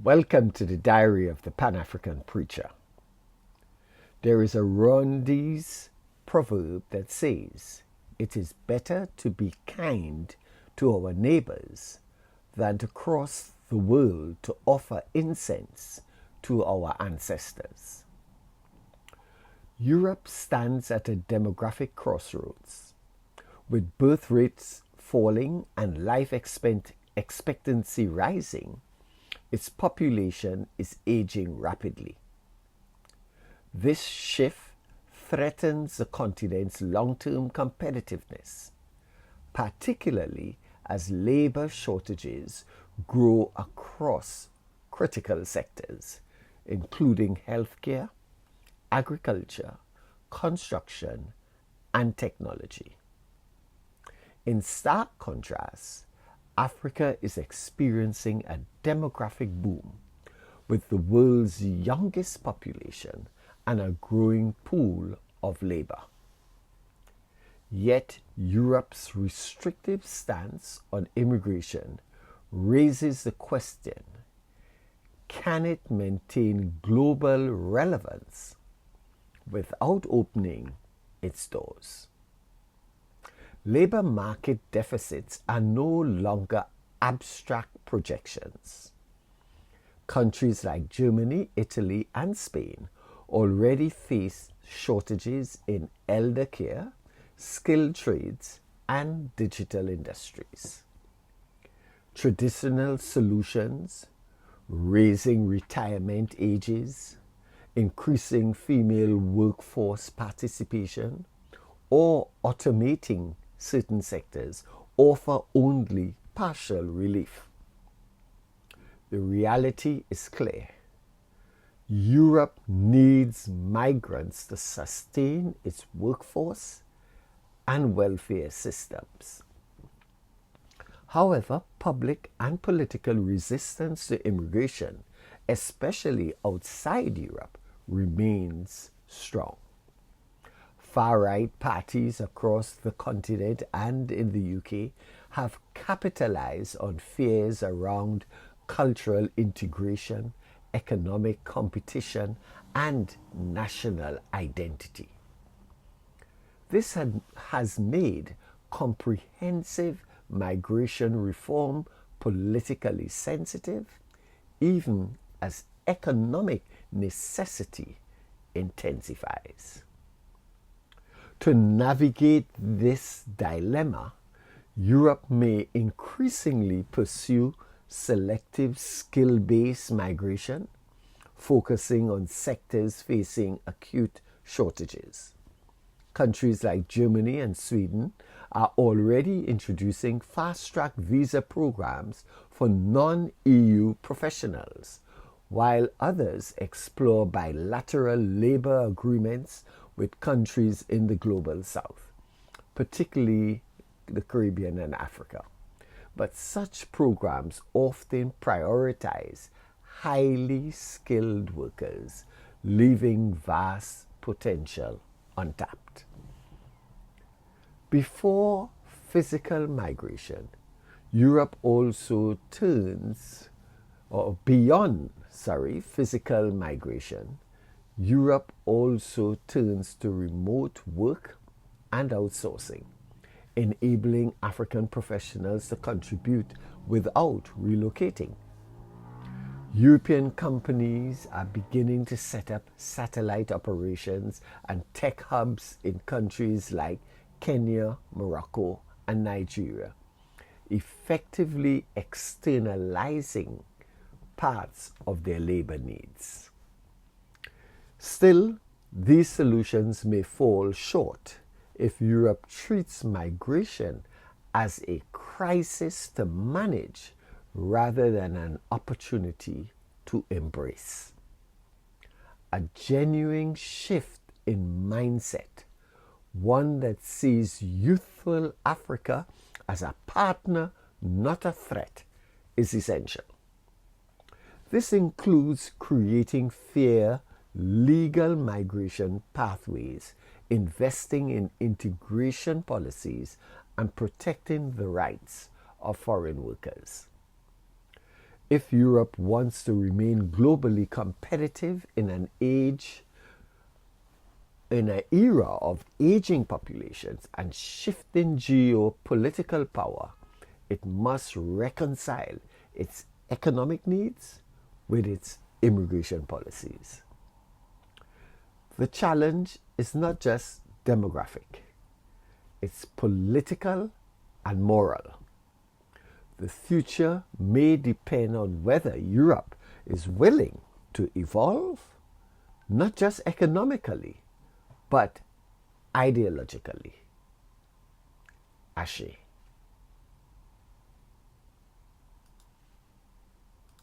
Welcome to the Diary of the Pan-African Preacher. There is a Rwandese proverb that says, "It is better to be kind to our neighbors than to cross the world to offer incense to our ancestors." Europe stands at a demographic crossroads. With birth rates falling and life expectancy rising, its population is aging rapidly. This shift threatens the continent's long-term competitiveness, particularly as labor shortages grow across critical sectors, including healthcare, agriculture, construction, and technology. In stark contrast, Africa is experiencing a demographic boom with the world's youngest population and a growing pool of labor. Yet Europe's restrictive stance on immigration raises the question, can it maintain global relevance without opening its doors? Labor market deficits are no longer abstract projections. Countries like Germany, Italy, and Spain already face shortages in elder care, skilled trades, and digital industries. Traditional solutions, raising retirement ages, increasing female workforce participation, or automating certain sectors offer only partial relief. The reality is clear. Europe needs migrants to sustain its workforce and welfare systems. However, public and political resistance to immigration, especially outside Europe, remains strong. Far-right parties across the continent and in the UK have capitalized on fears around cultural integration, economic competition, and national identity. This has made comprehensive migration reform politically sensitive, even as economic necessity intensifies. To navigate this dilemma, Europe may increasingly pursue selective skill-based migration, focusing on sectors facing acute shortages. Countries like Germany and Sweden are already introducing fast-track visa programs for non-EU professionals, while others explore bilateral labor agreements with countries in the global south, particularly the Caribbean and Africa. But such programs often prioritize highly skilled workers, leaving vast potential untapped. Before physical migration, Europe also beyond physical migration, Europe also turns to remote work and outsourcing, enabling African professionals to contribute without relocating. European companies are beginning to set up satellite operations and tech hubs in countries like Kenya, Morocco, and Nigeria, effectively externalizing parts of their labor needs. Still, these solutions may fall short if Europe treats migration as a crisis to manage rather than an opportunity to embrace. A genuine shift in mindset, one that sees youthful Africa as a partner, not a threat, is essential. This includes creating fair, legal migration pathways, investing in integration policies, and protecting the rights of foreign workers. If Europe wants to remain globally competitive in an era of aging populations and shifting geopolitical power, it must reconcile its economic needs with its immigration policies. The challenge is not just demographic, it's political and moral. The future may depend on whether Europe is willing to evolve, not just economically, but ideologically. Ashe.